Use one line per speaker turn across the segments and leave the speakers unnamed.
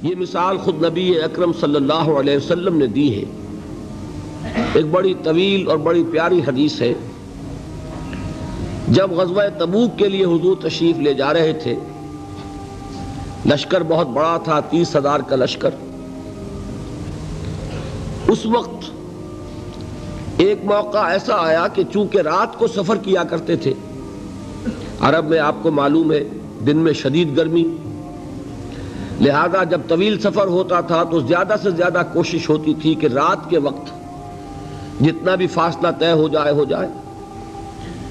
یہ مثال خود نبی اکرم صلی اللہ علیہ وسلم نے دی ہے۔ ایک بڑی طویل اور بڑی پیاری حدیث ہے۔ جب غزوہ تبوک کے لیے حضور تشریف لے جا رہے تھے، لشکر بہت بڑا تھا، 30,000 کا لشکر۔ اس وقت ایک موقع ایسا آیا کہ چونکہ رات کو سفر کیا کرتے تھے، عرب میں آپ کو معلوم ہے دن میں شدید گرمی، لہذا جب طویل سفر ہوتا تھا تو زیادہ سے زیادہ کوشش ہوتی تھی کہ رات کے وقت جتنا بھی فاصلہ طے ہو جائے،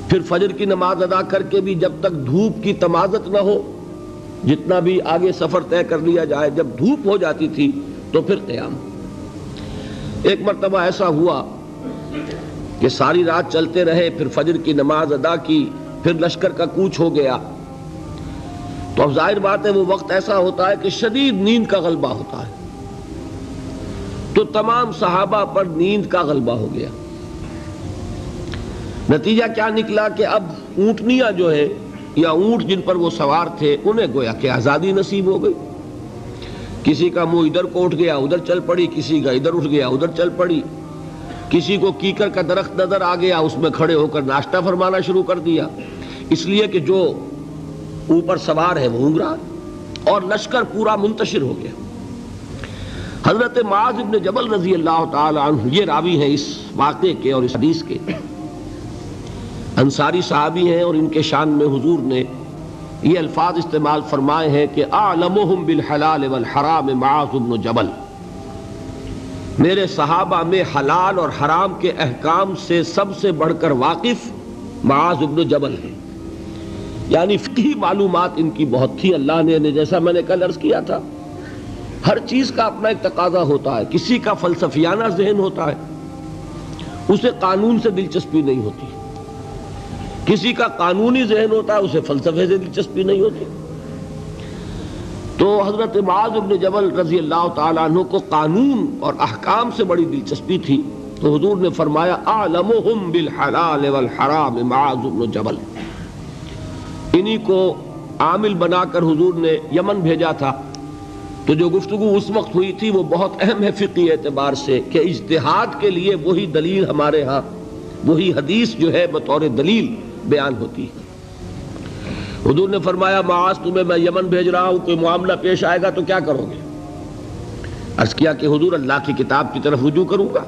پھر فجر کی نماز ادا کر کے بھی جب تک دھوپ کی تمازت نہ ہو، جتنا بھی آگے سفر طے کر لیا جائے، جب دھوپ ہو جاتی تھی تو پھر قیام۔ ایک مرتبہ ایسا ہوا کہ ساری رات چلتے رہے، پھر فجر کی نماز ادا کی، پھر لشکر کا کوچ ہو گیا، تو اب ظاہر بات ہے وہ وقت ایسا ہوتا ہے کہ شدید نیند کا غلبہ ہوتا ہے، تو تمام صحابہ پر نیند کا غلبہ ہو گیا۔ نتیجہ کیا نکلا کہ اب اونٹنیاں جو ہے یا اونٹ جن پر وہ سوار تھے، انہیں گویا کہ آزادی نصیب ہو گئی۔ کسی کا منہ ادھر کو اٹھ گیا ادھر چل پڑی، کسی کا ادھر اٹھ گیا ادھر چل پڑی، کسی کو کیکر کا درخت نظر آ گیا، اس میں کھڑے ہو کر ناشتہ فرمانا شروع کر دیا، اس لیے کہ جو اوپر سوار ہے وہ اونگ رہا، اور لشکر پورا منتشر ہو گیا۔ حضرت معاذ بن جبل رضی اللہ تعالی عنہ یہ راوی ہیں اس واقعے کے اور اس حدیث کے، انصاری صحابی ہیں، اور ان کے شان میں حضور نے یہ الفاظ استعمال فرمائے ہیں کہ اعلمہم بالحلال والحرام معاذ بن جبل، میرے صحابہ میں حلال اور حرام کے احکام سے سب سے بڑھ کر واقف معاذ بن جبل ہیں۔ یعنی فقہی معلومات ان کی بہت تھی۔ اللہ نے جیسا میں نے کل عرض کیا تھا، ہر چیز کا اپنا ایک تقاضا ہوتا ہے۔ کسی کا فلسفیانہ ذہن ہوتا ہے، اسے قانون سے دلچسپی نہیں ہوتی، کسی کا قانونی ذہن ہوتا ہے، اسے فلسفے سے دلچسپی نہیں ہوتی۔ تو حضرت معاذ بن جبل رضی اللہ تعالیٰ عنہ کو قانون اور احکام سے بڑی دلچسپی تھی، تو حضور نے فرمایا اعلمہم بالحلال والحرام معاذ بن جبل۔ انہی کو عامل بنا کر حضور نے یمن بھیجا تھا۔ تو جو گفتگو اس وقت ہوئی تھی وہ بہت اہم ہے فقہی اعتبار سے، کہ اجتہاد کے لیے وہی دلیل ہمارے ہاں، وہی حدیث جو ہے بطور دلیل بیان ہوتی ہے۔ حضور نے فرمایا معاذ تمہیں میں یمن بھیج رہا ہوں، کوئی معاملہ پیش آئے گا تو کیا کرو گے؟ عرض کیا کہ حضور اللہ کی کتاب کی طرف رجوع کروں گا،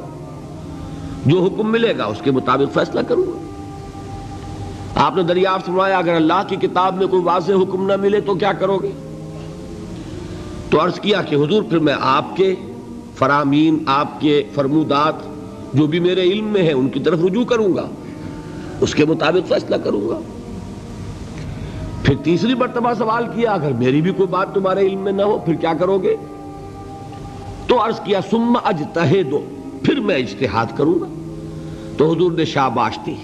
جو حکم ملے گا اس کے مطابق فیصلہ کروں گا۔ آپ نے دریافت فرمایا اگر اللہ کی کتاب میں کوئی واضح حکم نہ ملے تو کیا کرو گے؟ تو عرض کیا کہ حضور پھر میں آپ کے فرامین، آپ کے فرمودات جو بھی میرے علم میں ہے ان کی طرف رجوع کروں گا، اس کے مطابق فیصلہ کروں گا۔ پھر تیسری مرتبہ سوال کیا اگر میری بھی کوئی بات تمہارے علم میں نہ ہو پھر کیا کرو گے؟ تو عرض کیا ثم اجتہد، پھر میں اجتہاد کروں گا۔ تو حضور نے شاباش دی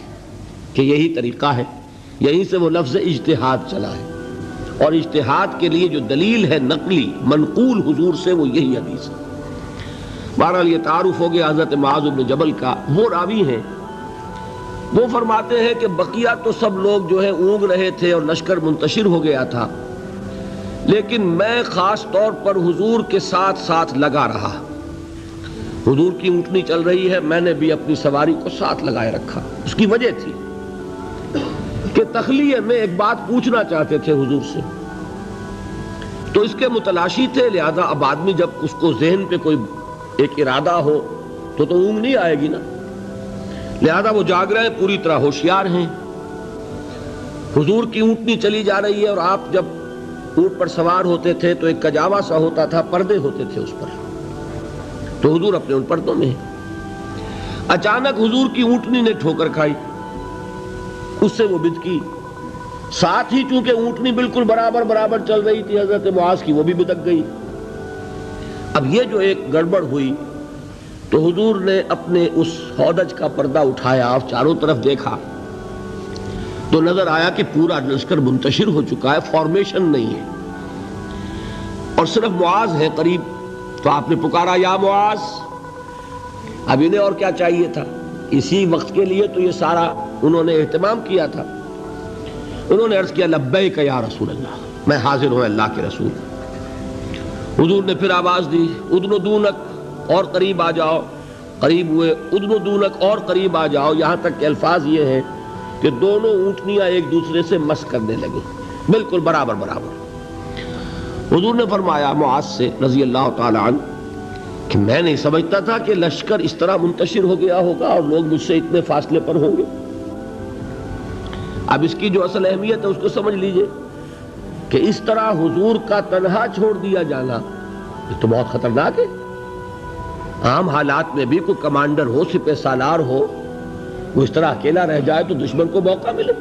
کہ یہی طریقہ ہے، یہیں سے وہ لفظ اجتہاد چلا ہے، اور اجتہاد کے لیے جو دلیل ہے نقلی منقول حضور سے وہ یہی حدیث ہے۔ بہرحال یہ تعارف ہو گیا حضرت معاذ بن جبل کا۔ وہ راوی ہیں، وہ فرماتے ہیں کہ بقیہ تو سب لوگ جو ہے اونگ رہے تھے اور لشکر منتشر ہو گیا تھا، لیکن میں خاص طور پر حضور کے ساتھ ساتھ لگا رہا۔ حضور کی اونٹنی چل رہی ہے، میں نے بھی اپنی سواری کو ساتھ لگائے رکھا۔ اس کی وجہ تھی کہ تخلیہ میں ایک بات پوچھنا چاہتے تھے حضور سے، تو اس کے متلاشی تھے، لہذا اب آدمی جب اس کو ذہن پہ کوئی ایک ارادہ ہو تو اونگ نہیں آئے گی نا، لہذا وہ جاگ رہے ہیں، پوری طرح ہوشیار ہیں۔ حضور کی اونٹنی چلی جا رہی ہے، اور آپ جب اونٹ پر سوار ہوتے تھے تو ایک کجاوا سا ہوتا تھا، پردے ہوتے تھے اس پر، تو حضور اپنے ان پردوں میں ہیں۔ اچانک حضور کی اونٹنی نے ٹھوکر کھائی، اس سے وہ بدکی، ساتھ ہی چونکہ اونٹنی بالکل برابر چل رہی تھی حضرت معاذ کی، وہ بھی بدک گئی۔ اب یہ جو ایک گڑبڑ ہوئی تو حضور نے اپنے اس ہودج کا پردہ اٹھایا اور چاروں طرف دیکھا تو نظر آیا کہ پورا لشکر منتشر ہو چکا ہے، فارمیشن نہیں ہے، اور صرف معاذ ہے قریب۔ تو آپ نے پکارا یا معاذ۔ اب انہیں اور کیا چاہیے تھا؟ اسی وقت کے لیے تو یہ سارا انہوں نے اہتمام کیا تھا۔ انہوں نے عرض کیا لبیک یا رسول اللہ، میں حاضر ہوں اللہ کے رسول۔ حضور نے پھر آواز دی ادنو دونک اور قریب آ جاؤ، قریب ہوئے، ادنو دونک اور قریب آ جاؤ، یہاں تک کہ الفاظ یہ ہیں کہ دونوں اونٹنیاں ایک دوسرے سے مس کرنے لگی، بالکل برابر برابر۔ حضور نے فرمایا معاذ سے رضی اللہ تعالی عنہ کہ میں نہیں سمجھتا تھا کہ لشکر اس طرح منتشر ہو گیا ہوگا اور لوگ مجھ سے اتنے فاصلے پر ہوں گے۔ اب اس کی جو اصل اہمیت ہے اس کو سمجھ لیجئے کہ اس طرح حضور کا تنہا چھوڑ دیا جانا یہ تو بہت خطرناک ہے۔ عام حالات میں بھی کوئی کمانڈر ہو، سپہ سالار ہو، وہ اس طرح اکیلا رہ جائے تو دشمن کو موقع ملے۔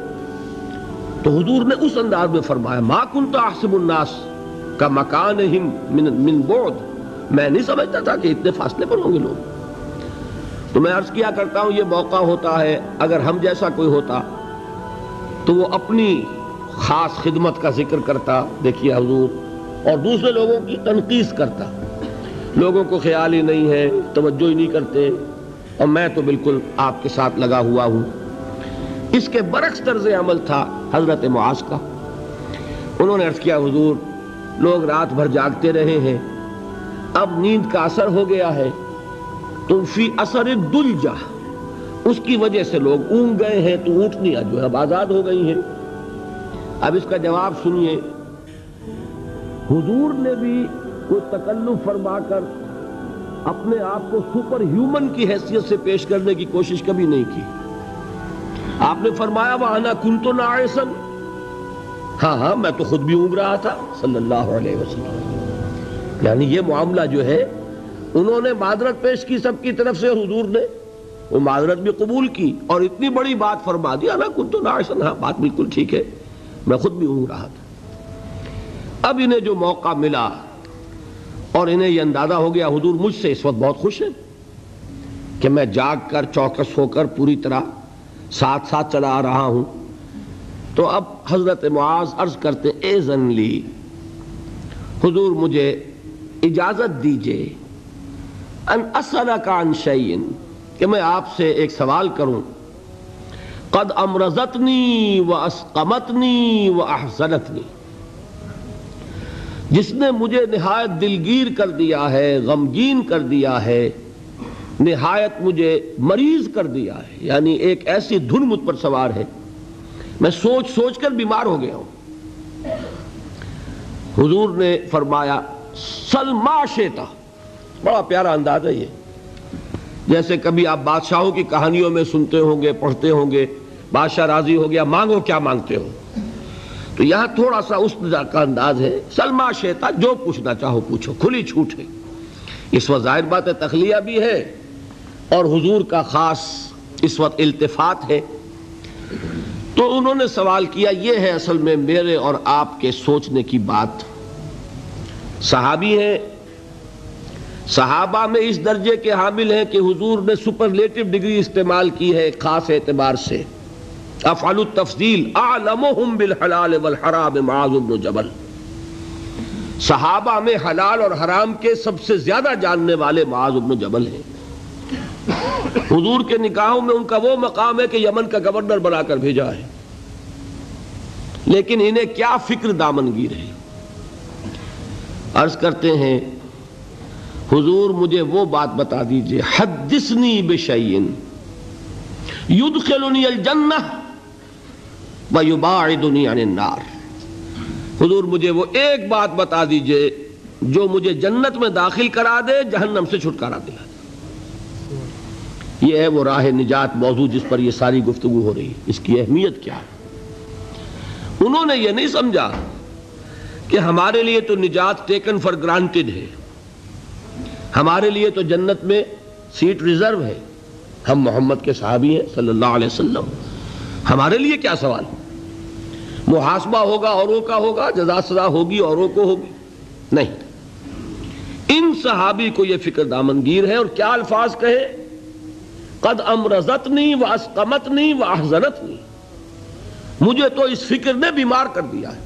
تو حضور نے اس انداز میں فرمایا ما کنت احسب الناس کا مکانہم من بعد، میں نہیں سمجھتا تھا کہ اتنے فاصلے پر ہوں گے لوگ۔ تو میں عرض کیا کرتا ہوں یہ موقع ہوتا ہے اگر ہم جیسا کوئی ہوتا تو وہ اپنی خاص خدمت کا ذکر کرتا، دیکھیے حضور، اور دوسرے لوگوں کی تنقیص کرتا، لوگوں کو خیال ہی نہیں ہے، توجہ ہی نہیں کرتے، اور میں تو بالکل آپ کے ساتھ لگا ہوا ہوں۔ اس کے برعکس طرز عمل تھا حضرت معاذ کا۔ انہوں نے عرض کیا حضور لوگ رات بھر جاگتے رہے ہیں، اب نیند کا اثر ہو گیا ہے، تو فی اثر الدلجہ، اس کی وجہ سے لوگ اونگ گئے ہیں، تو اونٹنیاں جو ہے آزاد ہو گئی ہیں۔ اب اس کا جواب سنیے، حضور نے بھی کوئی تکلف فرما کر اپنے آپ کو سپر ہیومن کی حیثیت سے پیش کرنے کی کوشش کبھی نہیں کی۔ آپ نے فرمایا وَأَنَا كُنْتُ نَاعِسًا، ہاں میں تو خود بھی اونگ رہا تھا صلی اللہ علیہ وسلم۔ یعنی یہ معاملہ جو ہے انہوں نے معذرت پیش کی سب کی طرف سے، حضور نے وہ معذرت بھی قبول کی اور اتنی بڑی بات فرما دی انا كنت ناعسا، ہاں بات بالکل ٹھیک ہے، میں خود بھی اونگ رہا تھا۔ اب انہیں جو موقع ملا اور انہیں یہ اندازہ ہو گیا حضور مجھ سے اس وقت بہت خوش ہیں کہ میں جاگ کر چوکس ہو کر پوری طرح ساتھ ساتھ چلا آ رہا ہوں، تو اب حضرت معاذ عرض کرتے اذن لی، حضور مجھے اجازت دیجئے ان اسألک عن شیء، کہ میں آپ سے ایک سوال کروں، قد امرضتنی واسقمتنی واحزنتنی، جس نے مجھے نہایت دلگیر کر دیا ہے، غمگین کر دیا ہے، نہایت مجھے مریض کر دیا ہے، یعنی ایک ایسی دھن مجھ پر سوار ہے، میں سوچ سوچ کر بیمار ہو گیا ہوں۔ حضور نے فرمایا سل ما شئت، بڑا پیارا انداز ہے یہ، جیسے کبھی آپ بادشاہوں کی کہانیوں میں سنتے ہوں گے، پڑھتے ہوں گے، بادشاہ راضی ہو گیا مانگو کیا مانگتے ہو، تو یہاں تھوڑا سا اس کا انداز ہے، سل ما شئت، جو پوچھنا چاہو پوچھو، کھلی چھوٹ ہے۔ اس وقت ظاہر بات ہے تخلیہ بھی ہے اور حضور کا خاص اس وقت التفات ہے۔ تو انہوں نے سوال کیا، یہ ہے اصل میں میرے اور آپ کے سوچنے کی بات۔ صحابی ہیں، صحابہ میں اس درجے کے حامل ہیں کہ حضور نے سپرلیٹو ڈگری استعمال کی ہے خاص اعتبار سے، افعل التفضیل اعلمہم بالحلال والحرام معاذ بن جبل، صحابہ میں حلال اور حرام کے سب سے زیادہ جاننے والے معاذ بن جبل ہیں۔ حضور کے نکاحوں میں ان کا وہ مقام ہے کہ یمن کا گورنر بنا کر بھیجا ہے، لیکن انہیں کیا فکر دامنگیر ہے۔ عرض کرتے ہیں حضور مجھے وہ بات بتا دیجئے، حدثنی بشیء یدخلنی الجنہ ویباعدنی عن النار، حضور مجھے وہ ایک بات بتا دیجئے جو مجھے جنت میں داخل کرا دے، جہنم سے چھٹکارا دلا دے۔ یہ ہے وہ راہ نجات موضوع جس پر یہ ساری گفتگو ہو رہی ہے، اس کی اہمیت کیا ہے۔ انہوں نے یہ نہیں سمجھا کہ ہمارے لیے تو نجات ٹیکن فار گرانٹڈ ہے، ہمارے لیے تو جنت میں سیٹ ریزرو ہے، ہم محمد کے صحابی ہیں صلی اللہ علیہ وسلم، ہمارے لیے کیا سوال، محاسبہ ہوگا اوروں کا ہوگا، جزا سزا ہوگی اوروں کو ہوگی، نہیں۔ ان صحابی کو یہ فکر دامنگیر ہے، اور کیا الفاظ کہے، قد امرضتنی واسقمتنی واحزنتنی، مجھے تو اس فکر نے بیمار کر دیا ہے،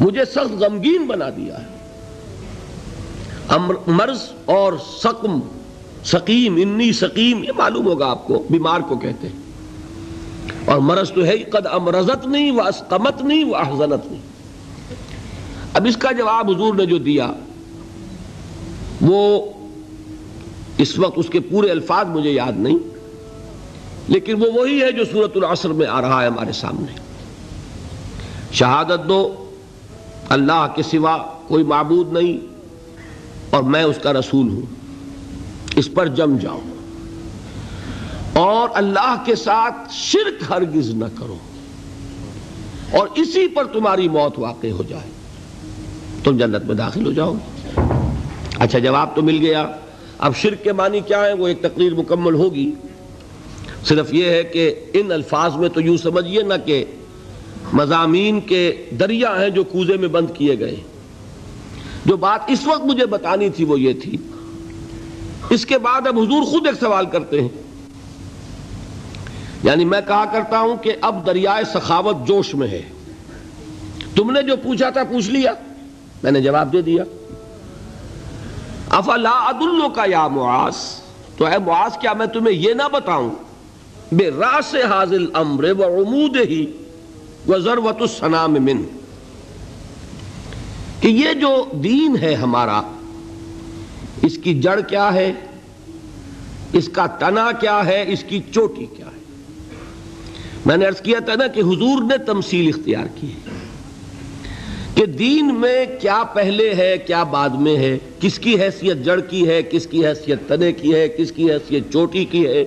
مجھے سخت غمگین بنا دیا ہے۔ مرض اور سقم، سقیم، انی سقیم، یہ معلوم ہوگا آپ کو، بیمار کو کہتے ہیں، اور مرض تو ہے قد امرضتنی واسقمتنی واحزنتنی۔ اب اس کا جواب حضور نے جو دیا وہ اس وقت اس کے پورے الفاظ مجھے یاد نہیں، لیکن وہ وہی ہے جو سورۃ العصر میں آ رہا ہے ہمارے سامنے۔ شہادت دو اللہ کے سوا کوئی معبود نہیں اور میں اس کا رسول ہوں، اس پر جم جاؤ، اور اللہ کے ساتھ شرک ہرگز نہ کرو، اور اسی پر تمہاری موت واقع ہو جائے، تم جنت میں داخل ہو جاؤ گے۔ اچھا، جواب تو مل گیا۔ اب شرک کے معنی کیا ہے وہ ایک تقریر مکمل ہوگی، صرف یہ ہے کہ ان الفاظ میں تو یوں سمجھیے نہ کہ مضامین کے دریا ہیں جو کوزے میں بند کیے گئے۔ جو بات اس وقت مجھے بتانی تھی وہ یہ تھی، اس کے بعد اب حضور خود ایک سوال کرتے ہیں، یعنی میں کہا کرتا ہوں کہ اب دریائے سخاوت جوش میں ہے، تم نے جو پوچھا تھا پوچھ لیا، میں نے جواب دے دیا۔ افلا ادلک یا معاذ، تو اے معاذ کیا میں تمہیں یہ نہ بتاؤں براس ھذا الامر وعمودہ وذروۃ السنام منہ، کہ یہ جو دین ہے ہمارا، اس کی جڑ کیا ہے، اس کا تنا کیا ہے، اس کی چوٹی کیا ہے۔ میں نے عرض کیا تھا نا کہ حضور نے تمثیل اختیار کی ہے کہ دین میں کیا پہلے ہے کیا بعد میں ہے، کس کی حیثیت جڑ کی ہے، کس کی حیثیت تنے کی ہے، کس کی حیثیت چوٹی کی ہے۔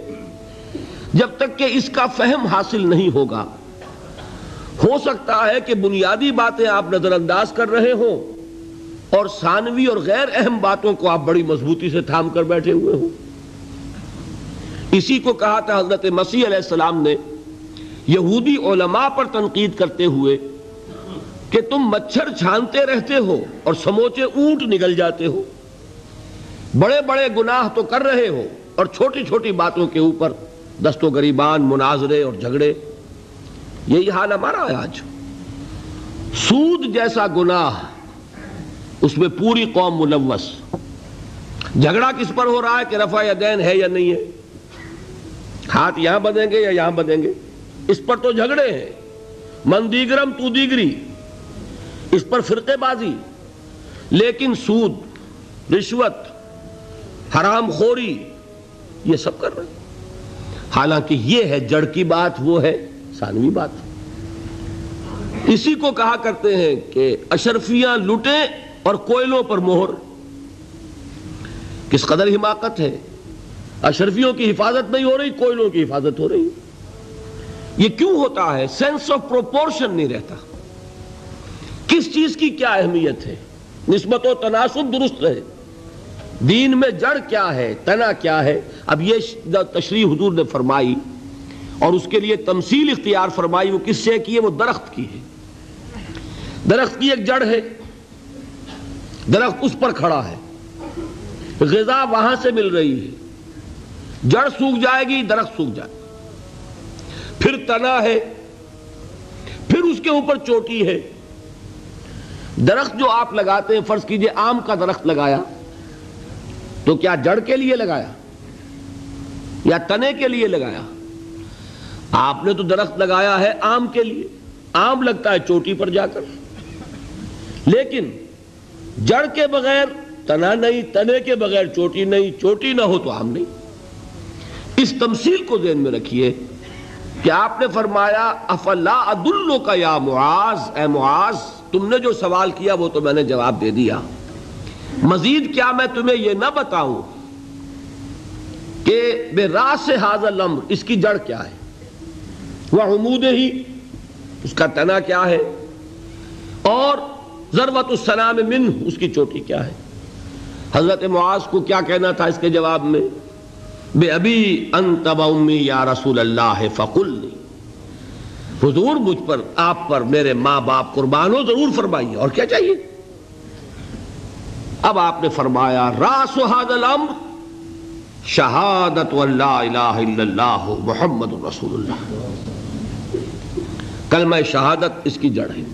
جب تک کہ اس کا فہم حاصل نہیں ہوگا، ہو سکتا ہے کہ بنیادی باتیں آپ نظر انداز کر رہے ہوں اور ثانوی اور غیر اہم باتوں کو آپ بڑی مضبوطی سے تھام کر بیٹھے ہوئے ہوں۔ اسی کو کہا تھا حضرت مسیح علیہ السلام نے یہودی علماء پر تنقید کرتے ہوئے کہ تم مچھر چھانتے رہتے ہو اور سموچے اونٹ نگل جاتے ہو، بڑے بڑے گناہ تو کر رہے ہو اور چھوٹی چھوٹی باتوں کے اوپر دست و گریبان، مناظرے اور جھگڑے۔ یہی حال ہمارا ہے آج۔ سود جیسا گناہ، اس میں پوری قوم ملوث۔ جھگڑا کس پر ہو رہا ہے کہ رفع یدین ہے یا نہیں ہے، ہاتھ یہاں بدیں گے یا یہاں بدیں گے، اس پر تو جھگڑے ہیں۔ من دیگرم تو دیگری، اس پر فرقے بازی۔ لیکن سود، رشوت، حرام خوری، یہ سب کر رہے ہیں۔ حالانکہ یہ ہے جڑ کی بات، وہ ہے ثانوی بات۔ اسی کو کہا کرتے ہیں کہ اشرفیاں لٹیں اور کوئلوں پر مہر۔ کس قدر حماقت ہے، اشرفیوں کی حفاظت نہیں ہو رہی، کوئلوں کی حفاظت ہو رہی۔ یہ کیوں ہوتا ہے؟ سینس آف پروپورشن نہیں رہتا، کس چیز کی کیا اہمیت ہے، نسبت و تناسب درست رہے، دین میں جڑ کیا ہے، تنا کیا ہے۔ اب یہ تشریح حضور نے فرمائی اور اس کے لیے تمثیل اختیار فرمائی، وہ کس سے کی ہے؟ وہ درخت کی ہے۔ درخت کی ایک جڑ ہے، درخت اس پر کھڑا ہے، غذا وہاں سے مل رہی ہے، جڑ سوکھ جائے گی، درخت سوکھ جائے گا۔ پھر تنا ہے، پھر اس کے اوپر چوٹی ہے۔ درخت جو آپ لگاتے ہیں، فرض کیجئے آم کا درخت لگایا تو کیا جڑ کے لیے لگایا یا تنے کے لیے لگایا؟ آپ نے تو درخت لگایا ہے آم کے لیے، آم لگتا ہے چوٹی پر جا کر، لیکن جڑ کے بغیر تنا نہیں، تنے کے بغیر چوٹی نہیں، چوٹی نہ ہو تو آم نہیں۔ اس تمثیل کو ذہن میں رکھیے کہ آپ نے فرمایا افلا ادلک یا معاذ، اے معاذ تم نے جو سوال کیا وہ تو میں نے جواب دے دیا، مزید کیا میں تمہیں یہ نہ بتاؤں کہ براس ھذا الامر، اس کی جڑ کیا ہے، وعمودہ، اس کا تنا کیا ہے، اور ذروۃ السنام منہ، اس کی چوٹی کیا ہے۔ حضرت معاذ کو کیا کہنا تھا اس کے جواب میں؟ بے ابی انت و امی یا رسول اللہ فقلنی، حضور مجھ پر، آپ پر میرے ماں باپ قربان ہو، ضرور فرمائیے، اور کیا چاہیے۔ اب آپ نے فرمایا راس ھذا الامر شہادت ان لا الہ الا اللہ محمد رسول اللہ، کلمہ شہادت اس کی جڑ ہے۔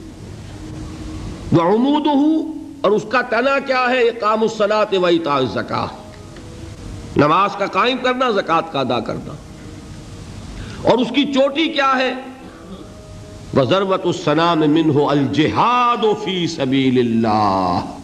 وعمودہ، اور اس کا تنا کیا ہے؟ اقام الصلاۃ و ایتاء الزکاۃ، نماز کا قائم کرنا، زکوٰۃ کا ادا کرنا۔ اور اس کی چوٹی کیا ہے؟ وَضَرْبَةُ السَّنَامِ مِنْهُ الْجِهَادُ فِي سَبِيلِ اللَّهِ.